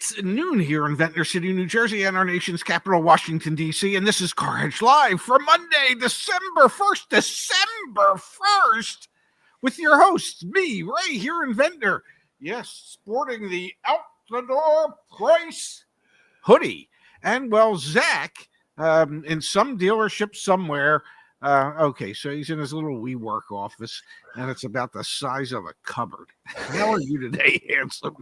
It's noon here in Ventnor City, New Jersey, and our nation's capital, Washington, D.C., and this is CarEdge Live for Monday, December 1st, with your host, me, Ray, here in Ventnor. Yes, sporting the out-the-door price hoodie. And, well, Zach, in some dealership somewhere, okay, so he's in his little WeWork office, and it's about the size of a cupboard. How are you today, handsome?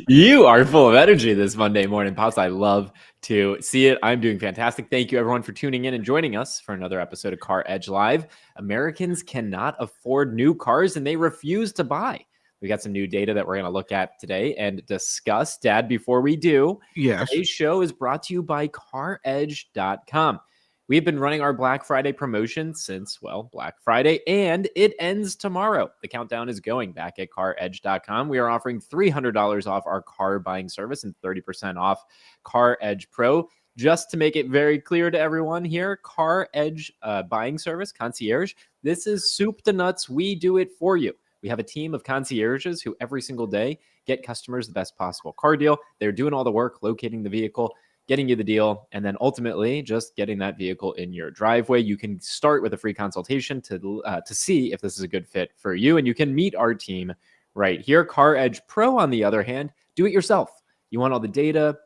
You are full of energy this Monday morning, Pops. I love to see it. I'm doing fantastic. Thank you, everyone, for tuning in and joining us for another episode of CarEdge Live. Americans cannot afford new cars, and they refuse to buy. We got some new data that we're going to look at today and discuss. Dad, before we do, yes, today's show is brought to you by CarEdge.com. We've been running our Black Friday promotion since, well, Black Friday, and it ends tomorrow. The countdown is going back at CarEdge.com. We are offering $300 off our car buying service and 30% off CarEdge Pro. Just to make it very clear to everyone here, CarEdge buying service, concierge, this is soup to nuts. We do it for you. We have a team of concierges who every single day get customers the best possible car deal. They're doing all the work, locating the vehicle, getting you the deal, and then ultimately just getting that vehicle in your driveway. You can start with a free consultation to see if this is a good fit for you, and you can meet our team right here. CarEdge Pro, on the other hand, do it yourself. You want all the data,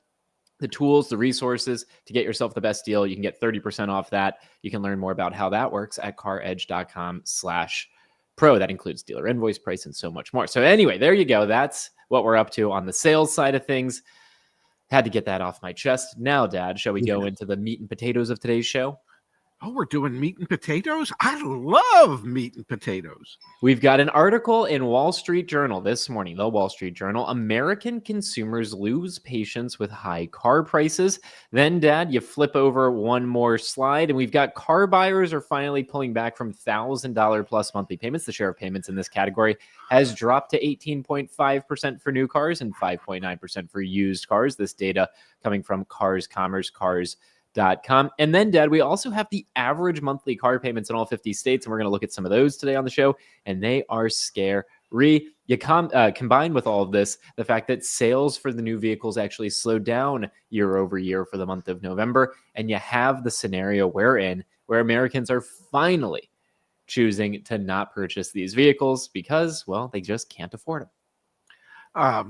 the tools, the resources to get yourself the best deal. You can get 30% off that. You can learn more about how that works at CarEdge.com/pro. That includes dealer invoice price and so much more. So anyway, there you go. That's what we're up to on the sales side of things. Had to get that off my chest. Now, Dad, shall we go into the meat and potatoes of today's show? Oh, we're doing meat and potatoes? I love meat and potatoes. We've got an article in Wall Street Journal this morning, the Wall Street Journal. American consumers lose patience with high car prices. Then, Dad, you flip over one more slide, and we've got car buyers are finally pulling back from $1,000 plus monthly payments. The share of payments in this category has dropped to 18.5% for new cars and 5.9% for used cars. This data coming from Cars Commerce, Cars.com. And then, Dad, we also have the average monthly car payments in all 50 states, and we're going to look at some of those today on the show, and they are scary. You combine with all of this the fact that sales for the new vehicles actually slowed down year over year for the month of November, and you have the scenario we're in where Americans are finally choosing to not purchase these vehicles because, well, they just can't afford them.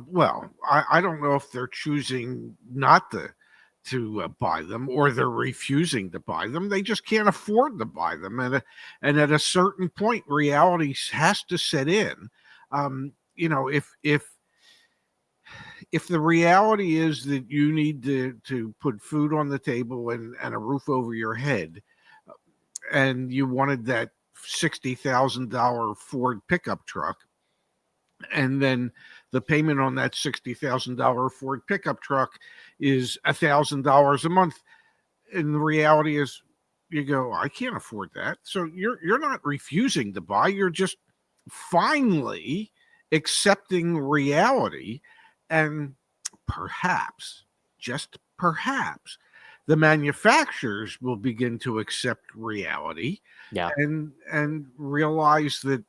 Well, I don't know if they're choosing not to buy them, or they're refusing to buy them. They just can't afford to buy them, and at a certain point, reality has to set in. If the reality is that you need to put food on the table and a roof over your head, and you wanted that $60,000 Ford pickup truck, and then the payment on that $60,000 Ford pickup truck is $1,000 a month, and the reality is, you go, I can't afford that. So you're not refusing to buy. You're just finally accepting reality, and perhaps, just perhaps, the manufacturers will begin to accept reality, and realize that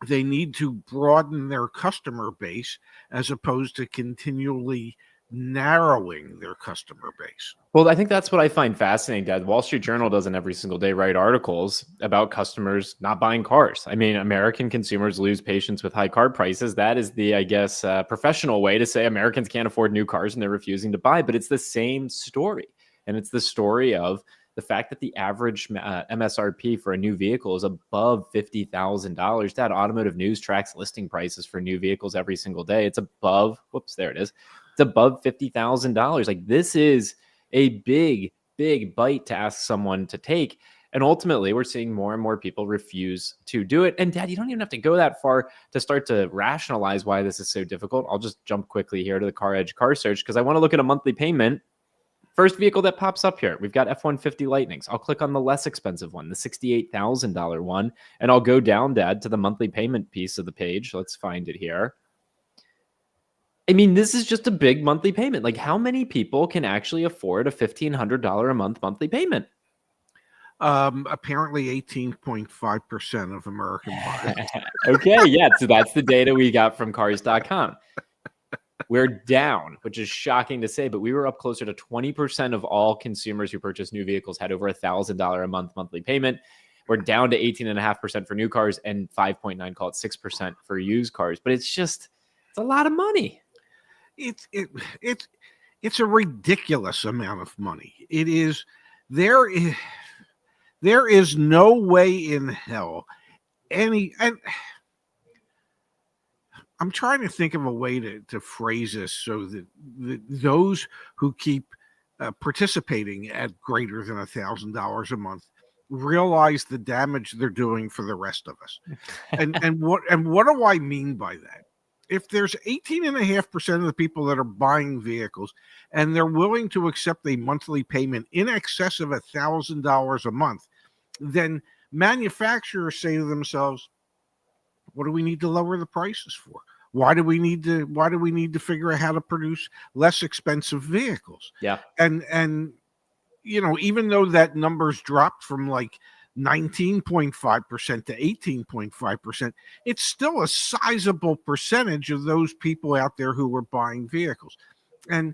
they need to broaden their customer base as opposed to continually narrowing their customer base. Well, I think that's what I find fascinating, Dad. Wall Street Journal doesn't every single day write articles about customers not buying cars. I mean, American consumers lose patience with high car prices. That is the, I guess, professional way to say Americans can't afford new cars and they're refusing to buy. But it's the same story. And it's the story of the fact that the average MSRP for a new vehicle is above $50,000. That Automotive News tracks listing prices for new vehicles every single day. It's above, there it is. It's above $50,000. Like, this is a big, big bite to ask someone to take. And ultimately, we're seeing more and more people refuse to do it. And Dad, you don't even have to go that far to start to rationalize why this is so difficult. I'll just jump quickly here to the CarEdge car search because I want to look at a monthly payment. First vehicle that pops up here, we've got F-150 Lightnings. I'll click on the less expensive one, the $68,000 one, and I'll go down, Dad, to the monthly payment piece of the page. Let's find it here. I mean, this is just a big monthly payment. Like, how many people can actually afford a $1,500 a month monthly payment? Apparently 18.5% of American buyers. Okay, yeah, so that's the data we got from Cars.com. We're down, which is shocking to say, but we were up closer to 20% of all consumers who purchased new vehicles had over $1,000 a month monthly payment. We're down to 18.5% for new cars and 5.9, call it 6% for used cars. But it's a lot of money. It's it's a ridiculous amount of money. It is there is there is no way in hell and I'm trying to think of a way to phrase this so that those who keep participating at greater than $1,000 a month realize the damage they're doing for the rest of us. And what do I mean by that? If there's 18.5% of the people that are buying vehicles and they're willing to accept a monthly payment in excess of $1,000 a month, then manufacturers say to themselves, what do we need to lower the prices for? Why do we need to figure out how to produce less expensive vehicles? Yeah. And even though that number's dropped from like 19.5% to 18.5%, it's still a sizable percentage of those people out there who are buying vehicles. And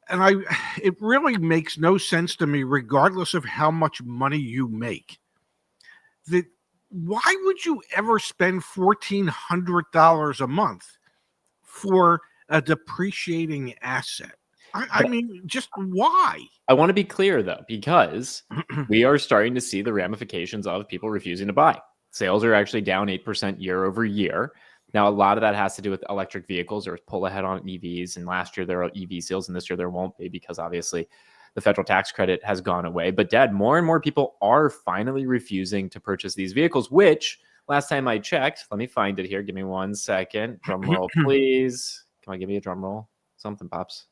it really makes no sense to me, regardless of how much money you make, that why would you ever spend $1,400 a month for a depreciating asset? I mean, just why? I want to be clear, though, because we are starting to see the ramifications of people refusing to buy. Sales are actually down 8% year over year. Now, a lot of that has to do with electric vehicles. There's pull ahead on EVs, and last year there were EV sales, and this year there won't be because obviously the federal tax credit has gone away. But Dad, more and more people are finally refusing to purchase these vehicles, which last time I checked, let me find it here. Give me 1 second. Drum roll, please. Can I give me a drum roll? Something pops.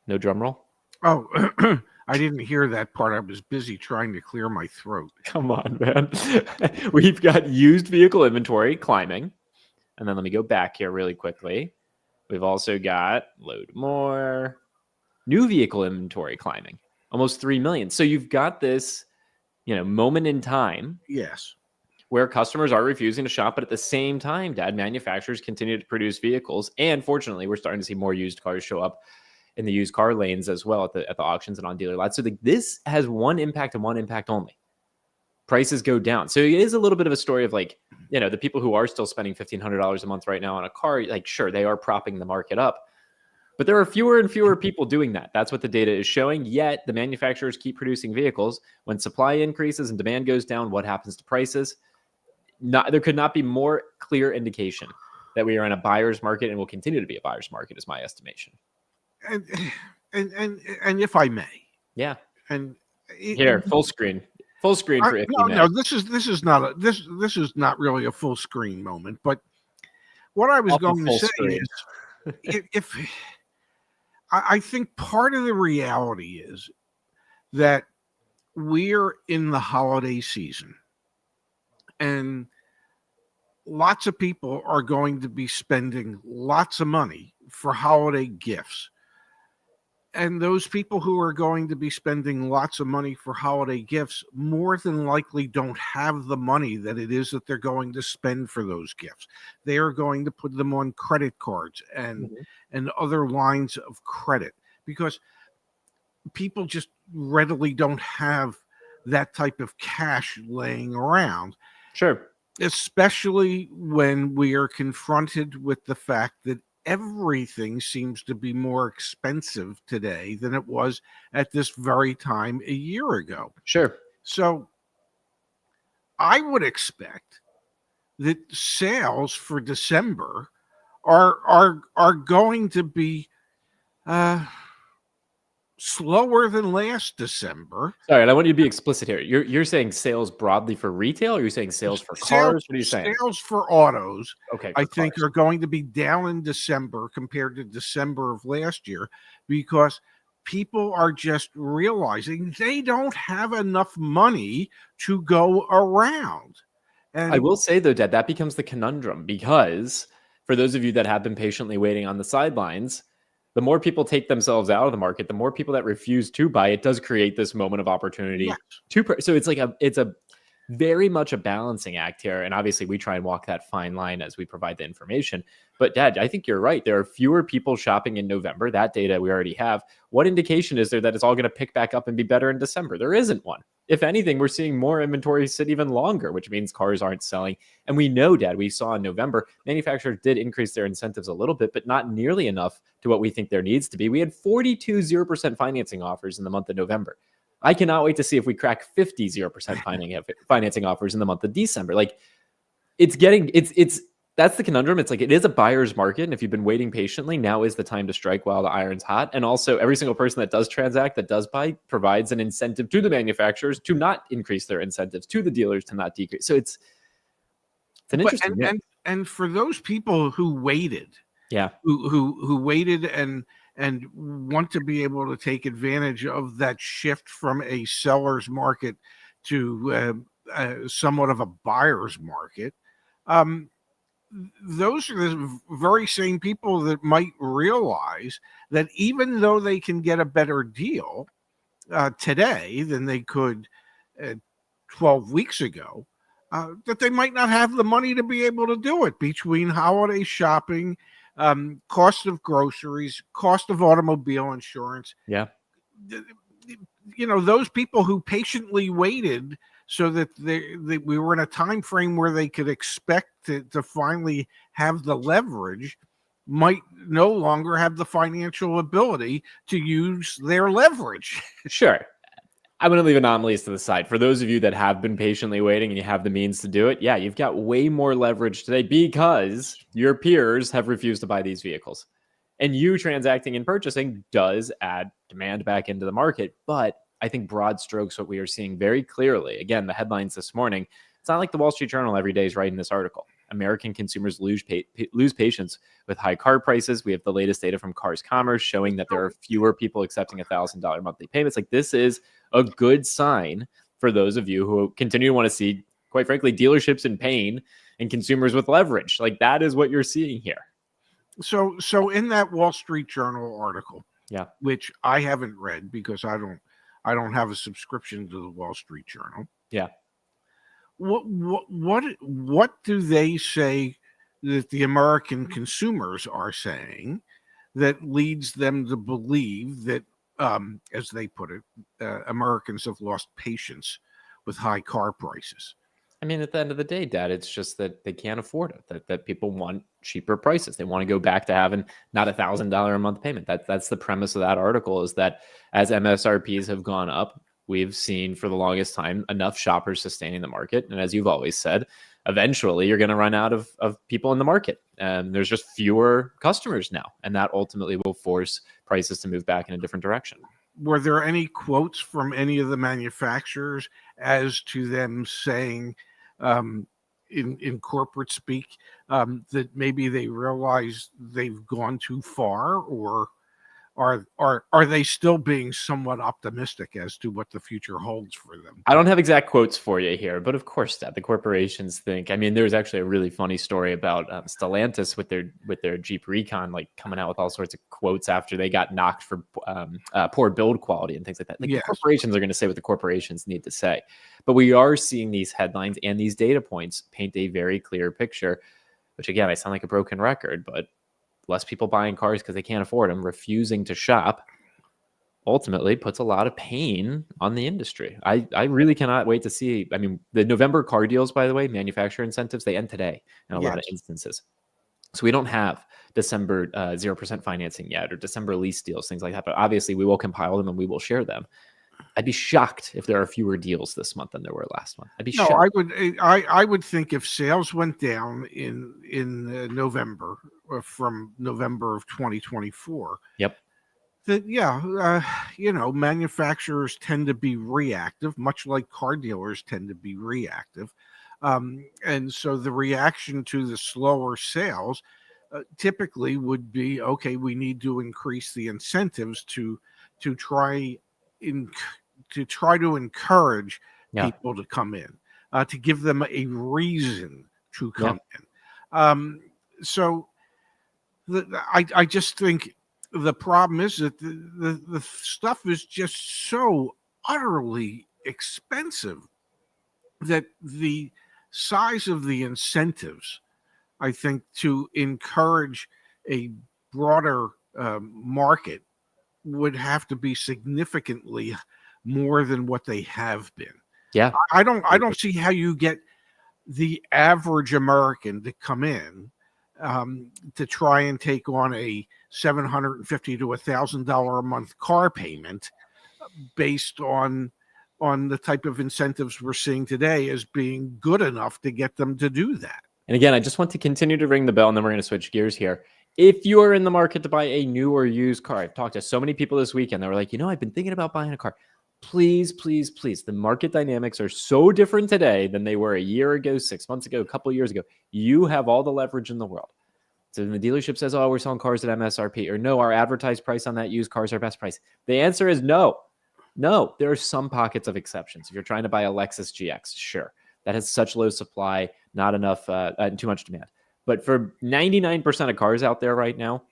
No drum roll? Oh, I didn't hear that part. I was busy trying to clear my throat. Come on, man. We've got used vehicle inventory climbing. And then let me go back here really quickly. We've also got load more. New vehicle inventory climbing, almost 3 million. So you've got this, moment in time. Yes. Where customers are refusing to shop, but at the same time, Dad, manufacturers continue to produce vehicles. And fortunately, we're starting to see more used cars show up in the used car lanes as well at the auctions and on dealer lots. So this has one impact and one impact only. Prices go down. So it is a little bit of a story of the people who are still spending $1,500 a month right now on a car, sure, they are propping the market up. But there are fewer and fewer people doing that. That's what the data is showing. Yet the manufacturers keep producing vehicles. When supply increases and demand goes down, what happens to prices? There could not be more clear indication that we are in a buyer's market and will continue to be a buyer's market, is my estimation. And if I may, yeah. And here, full screen for if you may. No, this is not really a full screen moment. But what I was going to say is, if I think part of the reality is that we're in the holiday season and lots of people are going to be spending lots of money for holiday gifts. And those people who are going to be spending lots of money for holiday gifts more than likely don't have the money that it is that they're going to spend for those gifts. They are going to put them on credit cards and other lines of credit because people just readily don't have that type of cash laying around. Sure. Especially when we are confronted with the fact that everything seems to be more expensive today than it was at this very time a year ago. Sure. So I would expect that sales for December are going to be slower than last December. Sorry, and I want you to be explicit here. You're saying sales broadly for retail, or you're saying sales for cars? What are you saying? Sales for autos, okay, I think are going to be down in December compared to December of last year because people are just realizing they don't have enough money to go around. And I will say, though, Dad, that becomes the conundrum because for those of you that have been patiently waiting on the sidelines, the more people take themselves out of the market, the more people that refuse to buy, it does create this moment of opportunity. Yes. So it's like very much a balancing act here. And obviously, we try and walk that fine line as we provide the information. But, Dad, I think you're right. There are fewer people shopping in November. That data we already have. What indication is there that it's all going to pick back up and be better in December? There isn't one. If anything, we're seeing more inventory sit even longer, which means cars aren't selling. And we know, Dad, we saw in November, manufacturers did increase their incentives a little bit, but not nearly enough to what we think there needs to be. We had 42 0% financing offers in the month of November. I cannot wait to see if we crack 50 0% financing offers in the month of December. Like, it's that's the conundrum. It's like, it is a buyer's market. And if you've been waiting patiently, now is the time to strike while the iron's hot. And also, every single person that does transact, that does buy, provides an incentive to the manufacturers to not increase their incentives, to the dealers to not decrease. So it's an interesting and for those people who waited, who waited and want to be able to take advantage of that shift from a seller's market to somewhat of a buyer's market. Those are the very same people that might realize that even though they can get a better deal today than they could 12 weeks ago, that they might not have the money to be able to do it between holiday shopping, cost of groceries, cost of automobile insurance. Yeah. Those people who patiently waited so that we were in a time frame where they could expect to finally have the leverage, might no longer have the financial ability to use their leverage. Sure. I'm going to leave anomalies to the side. For those of you that have been patiently waiting and you have the means to do it, yeah, you've got way more leverage today because your peers have refused to buy these vehicles. And you transacting and purchasing does add demand back into the market. But I think broad strokes, what we are seeing very clearly, again, the headlines this morning, it's not like the Wall Street Journal every day is writing this article. American consumers lose patience with high car prices. We have the latest data from Cars Commerce showing that there are fewer people accepting $1,000 monthly payments. Like, this is a good sign for those of you who continue to want to see, quite frankly, dealerships in pain and consumers with leverage. Like, that is what you're seeing here. So in that Wall Street Journal article, yeah, which I haven't read because I don't have a subscription to the Wall Street Journal. Yeah. What do they say that the American consumers are saying that leads them to believe that, as they put it, Americans have lost patience with high car prices? I mean, at the end of the day, Dad, it's just that they can't afford it, that people want cheaper prices. They want to go back to having not $1,000 a month payment. That's the premise of that article, is that as MSRPs have gone up, we've seen for the longest time enough shoppers sustaining the market. And as you've always said, eventually you're going to run out of people in the market. And there's just fewer customers now. And that ultimately will force prices to move back in a different direction. Were there any quotes from any of the manufacturers as to them saying, in corporate speak, that maybe they realize they've gone too far, or are they still being somewhat optimistic as to what the future holds for them? I don't have exact quotes for you here, but of course, Dad, the corporations think. I mean, there's actually a really funny story about Stellantis with their Jeep Recon, like coming out with all sorts of quotes after they got knocked for poor build quality and things like that. Like, yes, the corporations are going to say what the corporations need to say, but we are seeing these headlines and these data points paint a very clear picture. Which, again, I sound like a broken record, but less people buying cars because they can't afford them, refusing to shop, ultimately puts a lot of pain on the industry. I really cannot wait to see. I mean, the November car deals, by the way, manufacturer incentives, they end today in a lot of instances. So we don't have December 0% financing yet, or December lease deals, things like that. But obviously we will compile them and we will share them. I'd be shocked if there are fewer deals this month than there were last month. I'd be shocked. I would think if sales went down in November, or from November of 2024. Yep. That manufacturers tend to be reactive, much like car dealers tend to be reactive, and so the reaction to the slower sales typically would be, okay, we need to increase the incentives to try to encourage people to come in, to give them a reason to come in. So I just think the problem is that the stuff is just so utterly expensive that the size of the incentives, I think, to encourage a broader market would have to be significantly more than what they have been. Yeah. I don't see how you get the average American to come in to try and take on a $750 to $1,000 a month car payment based on the type of incentives we're seeing today as being good enough to get them to do that. And again, I just want to continue to ring the bell, and then we're going to switch gears here. If you are in the market to buy a new or used car, I've talked to so many people this weekend that were like, I've been thinking about buying a car. Please, please, please. The market dynamics are so different today than they were a year ago, 6 months ago, a couple of years ago. You have all the leverage in the world. So when the dealership says, we're selling cars at MSRP, or no, our advertised price on that used car is our best price. The answer is no. No, there are some pockets of exceptions. If you're trying to buy a Lexus GX, sure. That has such low supply, not enough, and too much demand. But for 99% of cars out there right now,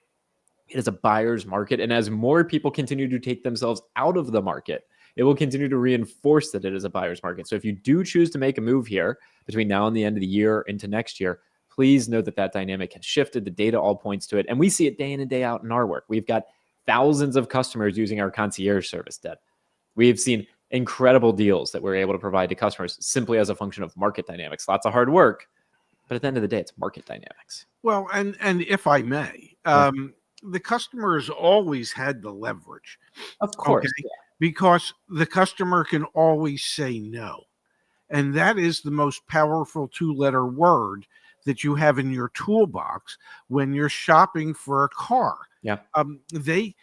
it is a buyer's market. And as more people continue to take themselves out of the market, it will continue to reinforce that it is a buyer's market. So if you do choose to make a move here between now and the end of the year into next year, please know that dynamic has shifted. The data all points to it. And we see it day in and day out in our work. We've got thousands of customers using our concierge service, Dad. We've seen incredible deals that we're able to provide to customers simply as a function of market dynamics. Lots of hard work, but at the end of the day, it's market dynamics. Well, and if I may, the customers always had the leverage. Of course. Okay? Because the customer can always say no. And that is the most powerful 2-letter word that you have in your toolbox when you're shopping for a car. Yeah. They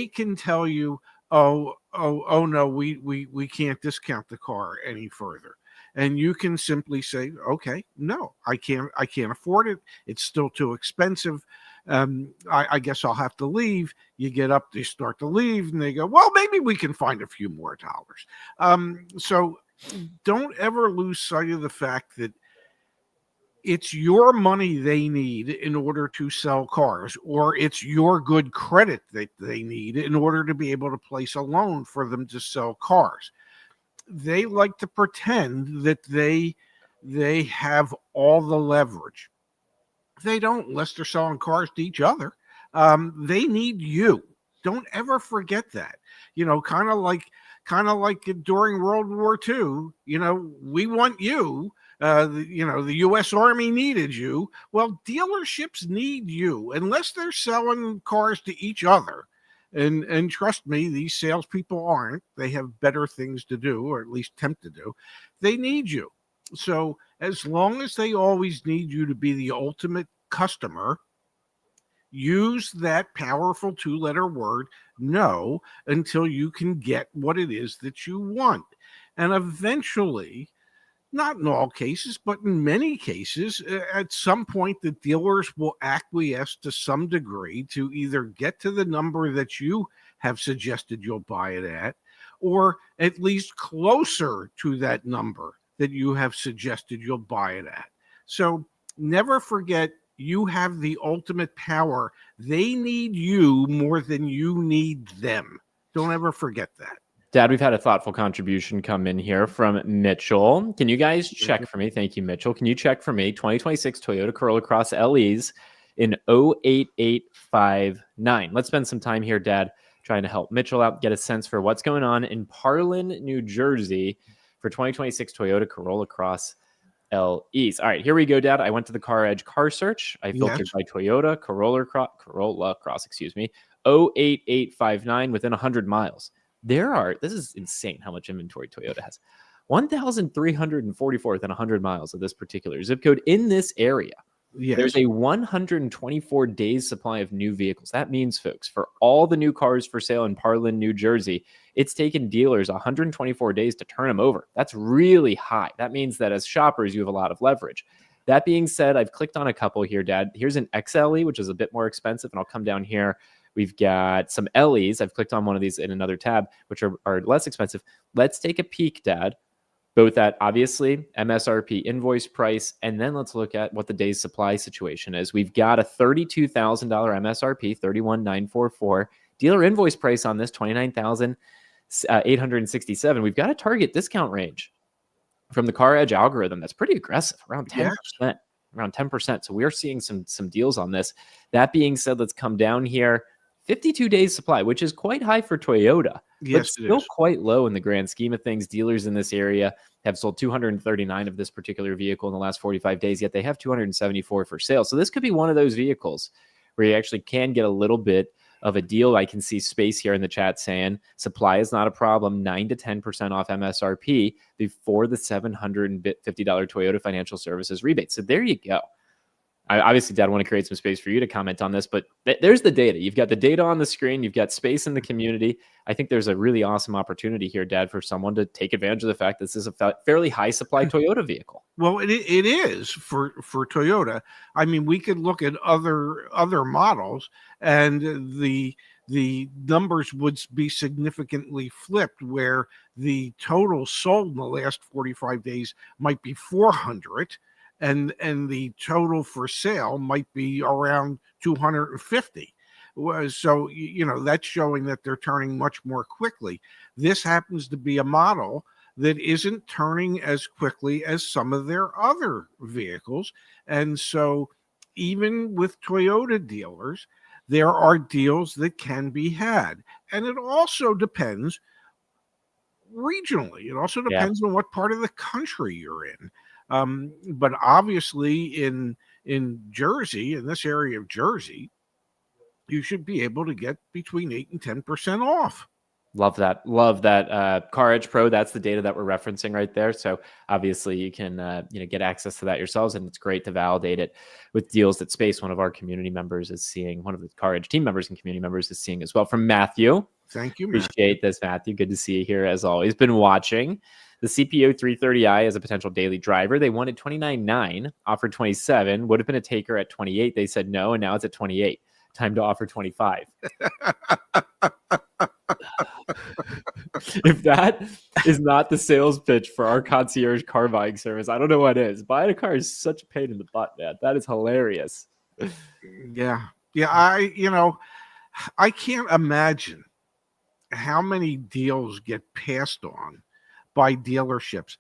can tell you, oh no, we can't discount the car any further. And you can simply say, okay, no, I can't afford it. It's still too expensive. I guess I'll have to leave. You get up, they start to leave, and they go, well, maybe we can find a few more dollars. So don't ever lose sight of the fact that it's your money they need in order to sell cars, or it's your good credit that they need in order to be able to place a loan for them to sell cars. They like to pretend that they have all the leverage. They don't, unless they're selling cars to each other. They need you. Don't ever forget that. Kind of like during World War II. We want you. The U.S. Army needed you. Well, dealerships need you, unless they're selling cars to each other. And trust me, these salespeople aren't. They have better things to do, or at least attempt to do. They need you. So as long as they always need you to be the ultimate customer, use that powerful 2-letter word, no, until you can get what it is that you want. And eventually, not in all cases, but in many cases, at some point, the dealers will acquiesce to some degree to either get to the number that you have suggested you'll buy it at, or at least closer to that number that you have suggested you'll buy it at. So never forget, you have the ultimate power. They need you more than you need them. Don't ever forget that. Dad, we've had a thoughtful contribution come in here from Mitchell. Can you guys check for me? Thank you, Mitchell. Can you check for me 2026 Toyota Corolla Cross LEs in 08859? Let's spend some time here, Dad, trying to help Mitchell out, get a sense for what's going on in Parlin, New Jersey for 2026 Toyota Corolla Cross LEs. All right, here we go, Dad. I went to the CarEdge car search. I filtered by Toyota Corolla Cross, 08859 within 100 miles. This is insane how much inventory Toyota has. 1,344 within 100 miles of this particular zip code in this area. Yes. There's a 124 days supply of new vehicles. That means, folks, for all the new cars for sale in Parlin, New Jersey, it's taken dealers 124 days to turn them over. That's really high. That means that as shoppers, you have a lot of leverage. That being said, I've clicked on a couple here, Dad. Here's an XLE, which is a bit more expensive, and I'll come down here. We've got some LEs. I've clicked on one of these in another tab, which are less expensive. Let's take a peek, Dad, both at obviously MSRP invoice price, and then let's look at what the day's supply situation is. We've got a $32,000 MSRP, $31,944. Dealer invoice price on this, $29,867. We've got a target discount range from the CarEdge algorithm that's pretty aggressive, around Yes. 10%. Around 10%. So we are seeing some deals on this. That being said, let's come down here. 52 days supply, which is quite high for Toyota, but Yes, it still is. quite low in the grand scheme of things. Dealers in this area have sold 239 of this particular vehicle in the last 45 days, yet they have 274 for sale. So this could be one of those vehicles where you actually can get a little bit of a deal. I can see Space here in the chat saying supply is not a problem, 9 to 10% off MSRP before the $750 Toyota Financial Services rebate. So there you go. I obviously, Dad, want to create some space for you to comment on this, but there's the data. You've got the data on the screen. You've got space in the community. I think there's a really awesome opportunity here, Dad, for someone to take advantage of the fact that this is a fairly high supply Toyota vehicle. Well, it is for Toyota. I mean, we could look at other models, and the numbers would be significantly flipped, where the total sold in the last 45 days might be 400, and the total for sale might be around 250. So that's showing that they're turning much more quickly. This happens to be a model that isn't turning as quickly as some of their other vehicles. And so even with Toyota dealers, there are deals that can be had. And it also depends regionally. It also depends on what part of the country you're in. But obviously in Jersey, in this area of Jersey, you should be able to get between 8 and 10% off. Love that. Love that. CarEdge Pro, that's the data that we're referencing right there. So obviously you can get access to that yourselves, and it's great to validate it with deals that Space, one of our community members, is seeing, one of the CarEdge team members and community members is seeing as well. From Matthew. Thank you, Matthew. Appreciate this, Matthew. Good to see you here as always. Been watching the CPO 330i as a potential daily driver. They wanted 29.9, offered 27, would have been a taker at 28. They said no, and now it's at 28. Time to offer 25. If that is not the sales pitch for our concierge car buying service, I don't know what is. Buying a car is such a pain in the butt, man. That is hilarious. Yeah. I can't imagine how many deals get passed on by dealerships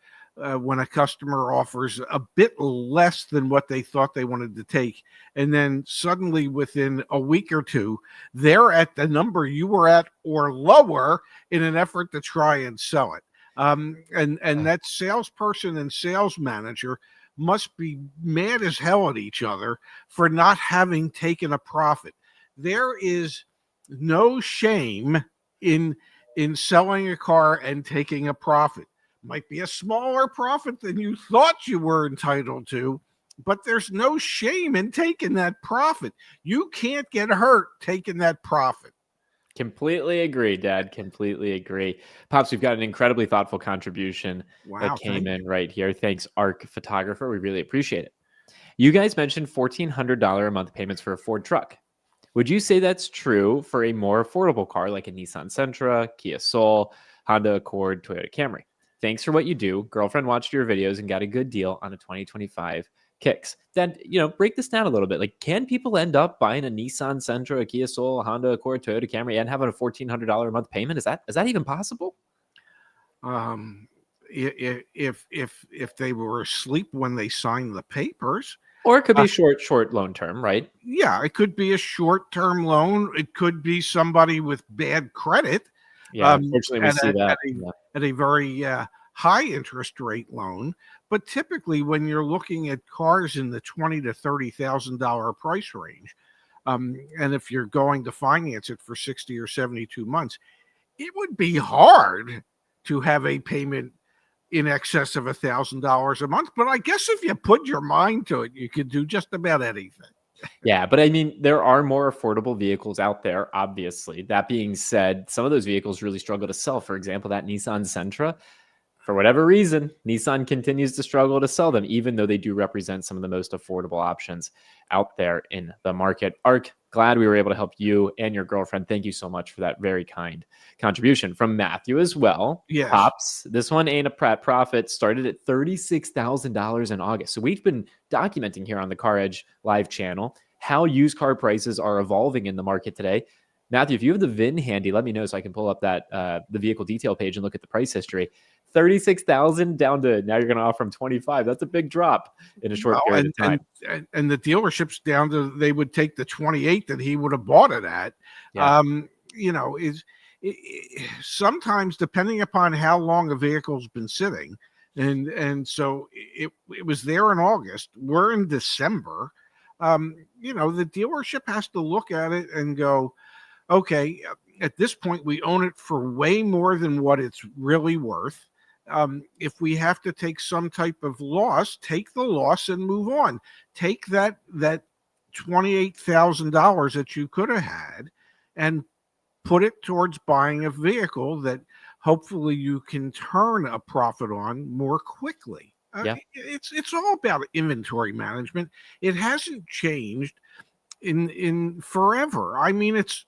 when a customer offers a bit less than what they thought they wanted to take, and then suddenly within a week or two they're at the number you were at or lower in an effort to try and sell it. And that salesperson and sales manager must be mad as hell at each other for not having taken a profit. There is no shame in selling a car and taking a profit. Might be a smaller profit than you thought you were entitled to, but there's no shame in taking that profit. You can't get hurt taking that profit. Completely agree, Dad. Completely agree. Pops, we've got an incredibly thoughtful contribution that came in right here. Thanks, Arc Photographer. We really appreciate it. You guys mentioned $1,400 a month payments for a Ford truck. Would you say that's true for a more affordable car like a Nissan Sentra, Kia Soul, Honda Accord, Toyota Camry? Thanks for what you do. Girlfriend watched your videos and got a good deal on a 2025 Kicks. Then, break this down a little bit. Like, can people end up buying a Nissan Sentra, a Kia Soul, a Honda Accord, Toyota Camry, and having a $1,400 a month payment? Is that even possible? If they were asleep when they signed the papers. Or it could be short loan term, right? Yeah, it could be a short-term loan. It could be somebody with bad credit. Yeah, unfortunately, we see that at a very high interest rate loan. But typically, when you're looking at cars in the $20,000 to $30,000 price range, and if you're going to finance it for 60 or 72 months, it would be hard to have a payment in excess of $1,000 a month. But I guess if you put your mind to it, you could do just about anything. Yeah, but I mean, there are more affordable vehicles out there, obviously. That being said, some of those vehicles really struggle to sell. For example, that Nissan Sentra, for whatever reason, Nissan continues to struggle to sell them, even though they do represent some of the most affordable options out there in the market. Ark, glad we were able to help you and your girlfriend. Thank you so much for that very kind contribution. From Matthew as well. Yes. Pops, this one ain't a Pratt profit. Started at $36,000 in August. So we've been documenting here on the CarEdge live channel how used car prices are evolving in the market today. Matthew, if you have the VIN handy, let me know so I can pull up that the vehicle detail page and look at the price history. 36,000 down to now you're going to offer him 25. That's a big drop in a short period of time. And the dealership's down to, they would take the 28 that he would have bought it at. Yeah. Sometimes depending upon how long a vehicle's been sitting, and so it was there in August. We're in December. The dealership has to look at it and go, okay, at this point we own it for way more than what it's really worth. If we have to take some type of loss, take the loss and move on. Take that $28,000 that you could have had and put it towards buying a vehicle that hopefully you can turn a profit on more quickly. It's all about inventory management. It hasn't changed in forever. I mean, it's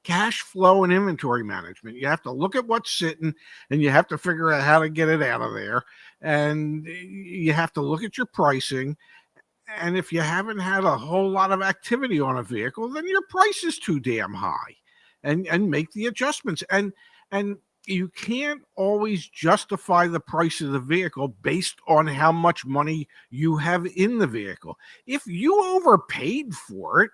cash flow and inventory management. You have to look at what's sitting and you have to figure out how to get it out of there. And you have to look at your pricing. And if you haven't had a whole lot of activity on a vehicle, then your price is too damn high, and make the adjustments. And you can't always justify the price of the vehicle based on how much money you have in the vehicle. If you overpaid for it,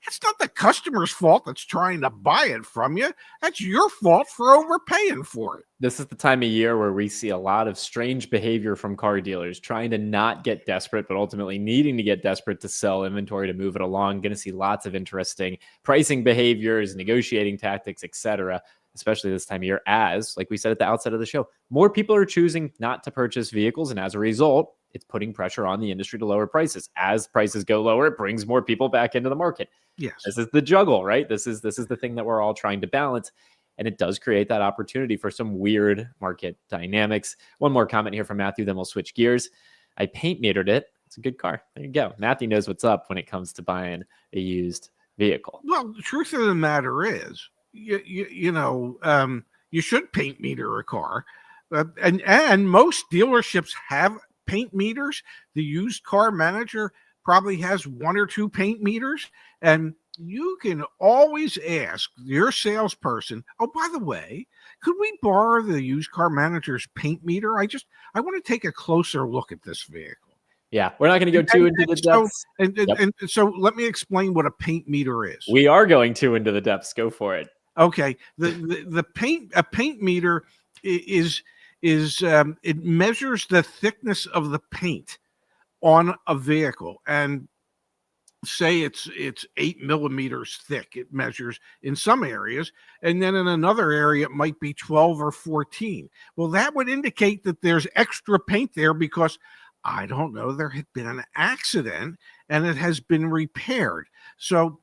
it's not the customer's fault that's trying to buy it from you. That's your fault for overpaying for it. This is the time of year where we see a lot of strange behavior from car dealers trying to not get desperate, but ultimately needing to get desperate to sell inventory to move it along. Going to see lots of interesting pricing behaviors, negotiating tactics, etc., especially this time of year, as, like we said at the outset of the show, more people are choosing not to purchase vehicles. And as a result, it's putting pressure on the industry to lower prices. As prices go lower, it brings more people back into the market. Yes. This is the juggle, right? This is the thing that we're all trying to balance. And it does create that opportunity for some weird market dynamics. One more comment here from Matthew, then we'll switch gears. I paint metered it. It's a good car. There you go. Matthew knows what's up when it comes to buying a used vehicle. Well, the truth of the matter is, you should paint meter a car. And most dealerships have paint meters. The used car manager probably has one or two paint meters, and you can always ask your salesperson, oh, by the way, could we borrow the used car manager's paint meter? I want to take a closer look at this vehicle. Yeah, we're not going to go too into the depths. And so let me explain what a paint meter is. We are going too into the depths. Go for it. Okay. A paint meter is it measures the thickness of the paint on a vehicle, and say it's 8 millimeters thick. It measures in some areas, and then in another area it might be 12 or 14. Well, that would indicate that there's extra paint there because, I don't know, there had been an accident and it has been repaired. So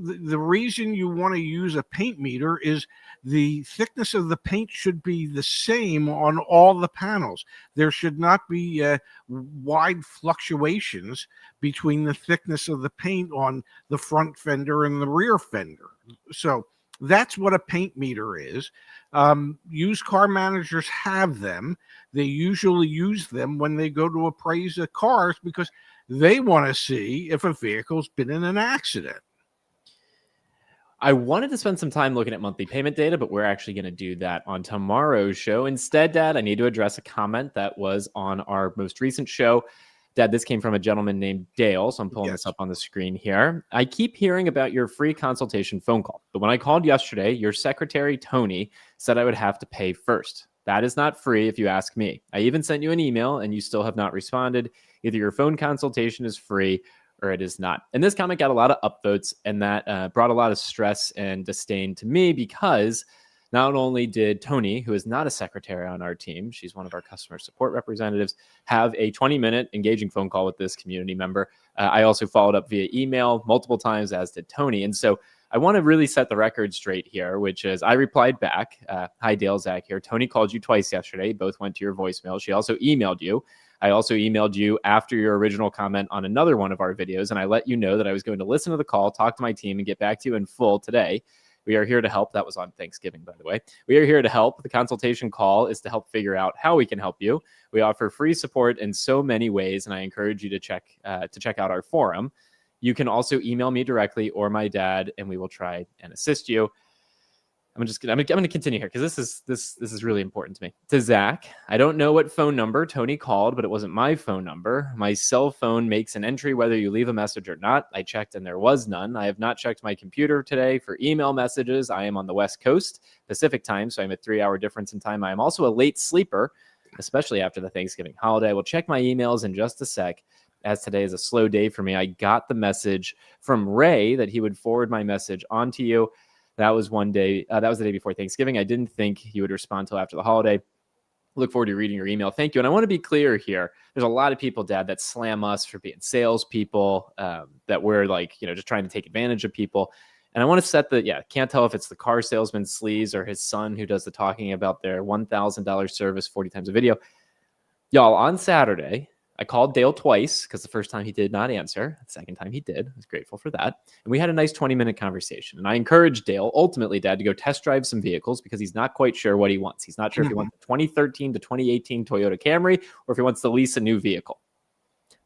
the reason you want to use a paint meter is the thickness of the paint should be the same on all the panels. There should not be wide fluctuations between the thickness of the paint on the front fender and the rear fender. So that's what a paint meter is. Used car managers have them. They usually use them when they go to appraise the cars because they want to see if a vehicle's been in an accident. I wanted to spend some time looking at monthly payment data, but we're actually going to do that on tomorrow's show. Instead, Dad, I need to address a comment that was on our most recent show. Dad, this came from a gentleman named Dale, so I'm pulling this up on the screen here. I keep hearing about your free consultation phone call, but when I called yesterday, your secretary, Tony, said I would have to pay first. That is not free if you ask me. I even sent you an email and you still have not responded. Either your phone consultation is free or it is not. And this comment got a lot of upvotes, and that brought a lot of stress and disdain to me because not only did Tony, who is not a secretary on our team, she's one of our customer support representatives, have a 20-minute engaging phone call with this community member. I also followed up via email multiple times, as did Tony. And so I want to really set the record straight here, which is I replied back. Hi, Dale, Zach here. Tony called you twice yesterday. Both went to your voicemail. She also emailed you. I also emailed you after your original comment on another one of our videos, and I let you know that I was going to listen to the call, talk to my team, and get back to you in full today. We are here to help. That was on Thanksgiving, by the way. We are here to help. The consultation call is to help figure out how we can help you. We offer free support in so many ways, and I encourage you to check out our forum. You can also email me directly or my dad, and we will try and assist you. I'm gonna continue here because this is really important to me. To Zach, I don't know what phone number Tony called, but it wasn't my phone number. My cell phone makes an entry whether you leave a message or not. I checked and there was none. I have not checked my computer today for email messages. I am on the West Coast Pacific time, so I'm a 3-hour difference in time. I am also a late sleeper, especially after the Thanksgiving holiday. I will check my emails in just a sec, as today is a slow day for me. I got the message from Ray that he would forward my message onto you. That was one day. That was the day before Thanksgiving. I didn't think he would respond until after the holiday. Look forward to reading your email. Thank you. And I want to be clear here. There's a lot of people, Dad, that slam us for being salespeople, that we're like, just trying to take advantage of people. And I want to set can't tell if it's the car salesman sleaze or his son who does the talking about their $1,000 service 40 times a video. Y'all, on Saturday, I called Dale twice because the first time he did not answer. The second time he did. I was grateful for that. And we had a nice 20-minute conversation. And I encouraged Dale, ultimately, Dad, to go test drive some vehicles because he's not quite sure what he wants. He's not sure if he wants a 2013 to 2018 Toyota Camry or if he wants to lease a new vehicle.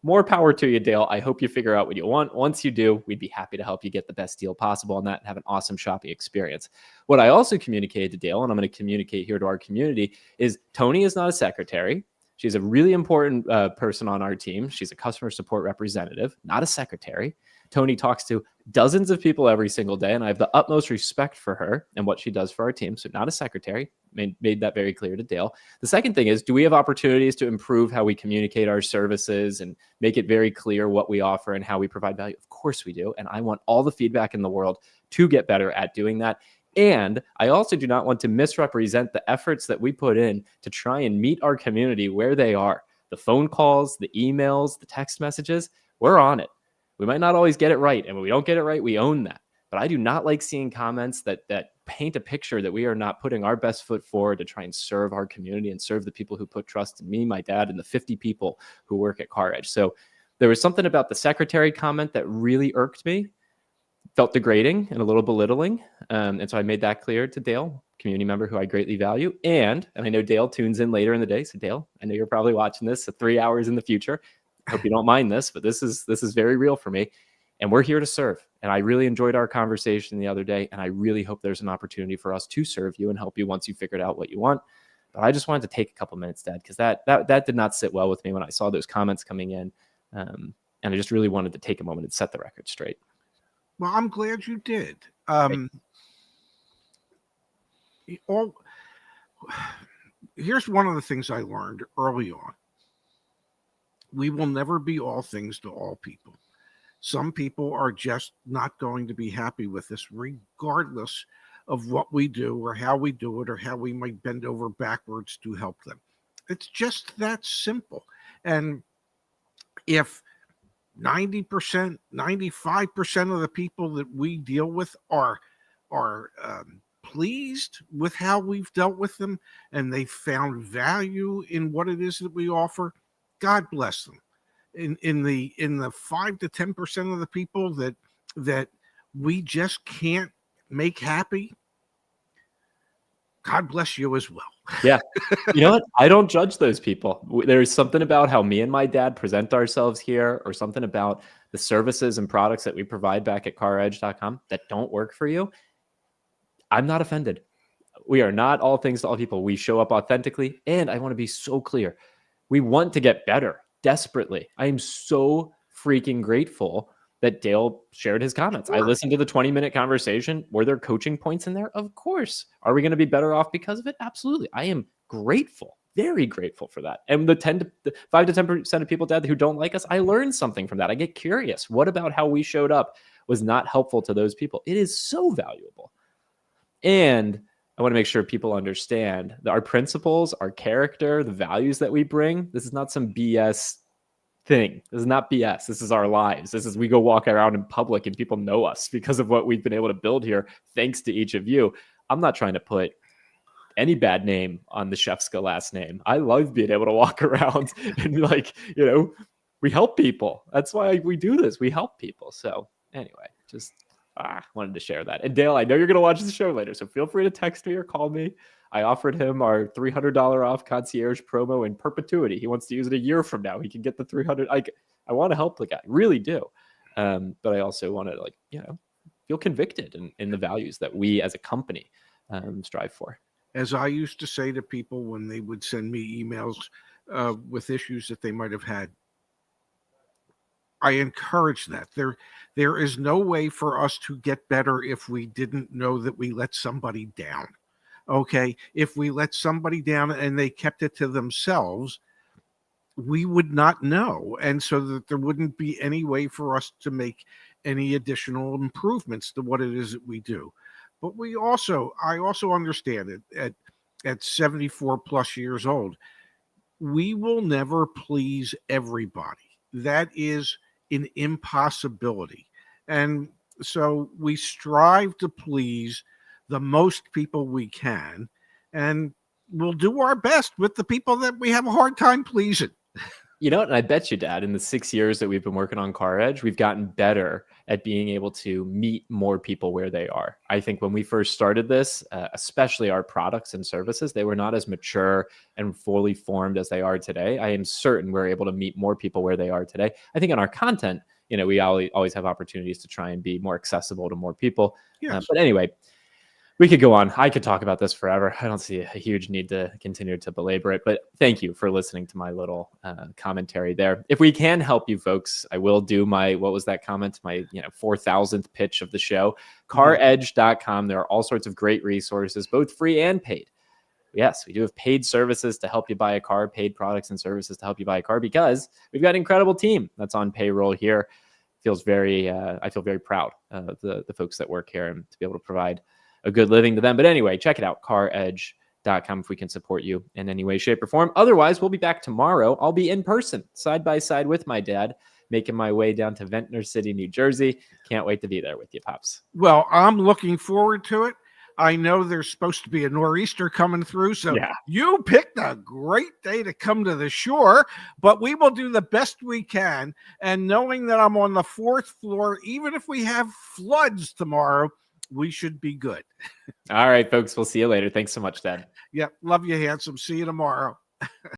More power to you, Dale. I hope you figure out what you want. Once you do, we'd be happy to help you get the best deal possible on that and have an awesome shopping experience. What I also communicated to Dale, and I'm going to communicate here to our community, is Tony is not a secretary. She's a really important person on our team. She's a customer support representative, not a secretary. Tony talks to dozens of people every single day, and I have the utmost respect for her and what she does for our team. So not a secretary. Made that very clear to Dale. The second thing is, do we have opportunities to improve how we communicate our services and make it very clear what we offer and how we provide value? Of course we do. And I want all the feedback in the world to get better at doing that. And I also do not want to misrepresent the efforts that we put in to try and meet our community where they are. The phone calls, the emails, the text messages, we're on it. We might not always get it right. And when we don't get it right, we own that. But I do not like seeing comments that paint a picture that we are not putting our best foot forward to try and serve our community and serve the people who put trust in me, my dad, and the 50 people who work at CarEdge. So there was something about the secretary comment that really irked me. Felt degrading and a little belittling. And so I made that clear to Dale, community member who I greatly value. And I know Dale tunes in later in the day. So Dale, I know you're probably watching this 3 hours in the future. I hope you don't mind this, but this is very real for me. And we're here to serve. And I really enjoyed our conversation the other day. And I really hope there's an opportunity for us to serve you and help you once you figured out what you want. But I just wanted to take a couple minutes, Dad, because that did not sit well with me when I saw those comments coming in. And I just really wanted to take a moment and set the record straight. Well, I'm glad you did. Here's one of the things I learned early on. We will never be all things to all people. Some people are just not going to be happy with us, regardless of what we do or how we do it or how we might bend over backwards to help them. It's just that simple. And if 90%, 95% of the people that we deal with are pleased with how we've dealt with them and they found value in what it is that we offer, God bless them. In the 5 to 10% of the people that we just can't make happy, God bless you as well. Yeah. You know what? I don't judge those people. There's something about how me and my dad present ourselves here, or something about the services and products that we provide back at CarEdge.com that don't work for you. I'm not offended. We are not all things to all people. We show up authentically. And I want to be so clear. We want to get better desperately. I am so freaking grateful that Dale shared his comments. Sure. I listened to the 20-minute conversation. Were there coaching points in there? Of course. Are we going to be better off because of it? Absolutely. I am grateful, very grateful for that. And the 5 to 10% of people, Dad, who don't like us, I learned something from that. I get curious. What about how we showed up was not helpful to those people? It is so valuable. And I want to make sure people understand that our principles, our character, the values that we bring, this is not some BS thing. This is not BS. This is our lives. We go walk around in public and people know us because of what we've been able to build here, thanks to each of you. I'm not trying to put any bad name on the Shefska last name. I love being able to walk around and we help people. That's why we do this. We help people. So anyway, just wanted to share that. And Dale, I know you're going to watch the show later, so feel free to text me or call me. I offered him our $300 off concierge promo in perpetuity. He wants to use it a year from now. He can get the $300. I want to help the guy, really do. But I also want to feel convicted in the values that we as a company strive for. As I used to say to people when they would send me emails with issues that they might have had, I encourage that. There is no way for us to get better if we didn't know that we let somebody down. Okay. If we let somebody down and they kept it to themselves, we would not know. And so that there wouldn't be any way for us to make any additional improvements to what it is that we do. But I also understand it at 74 plus years old, we will never please everybody. That is an impossibility. And so we strive to please the most people we can, and we'll do our best with the people that we have a hard time pleasing. You know what? And I bet you, Dad, in the 6 years that we've been working on CarEdge, we've gotten better at being able to meet more people where they are. I think when we first started this, especially our products and services, they were not as mature and fully formed as they are today. I am certain we're able to meet more people where they are today. I think in our content, we always have opportunities to try and be more accessible to more people. Yes. But anyway, we could go on. I could talk about this forever. I don't see a huge need to continue to belabor it, but thank you for listening to my little commentary there. If we can help you folks, I will do what was that comment? My 4,000th pitch of the show, CarEdge.com. There are all sorts of great resources, both free and paid. Yes, we do have paid services to help you buy a car, paid products and services to help you buy a car, because we've got an incredible team that's on payroll here. I feel very proud of the folks that work here and to be able to provide a good living to them. But anyway, check it out, CarEdge.com, if we can support you in any way, shape, or form. Otherwise, we'll be back tomorrow. I'll be in person, side by side with my dad, making my way down to Ventnor City, New Jersey. Can't wait to be there with you, Pops. Well, I'm looking forward to it. I know there's supposed to be a nor'easter coming through, so You picked a great day to come to the shore, but we will do the best we can. And knowing that I'm on the 4th floor, even if we have floods tomorrow, we should be good. All right, folks. We'll see you later. Thanks so much, Dad. Yeah. Love you, handsome. See you tomorrow.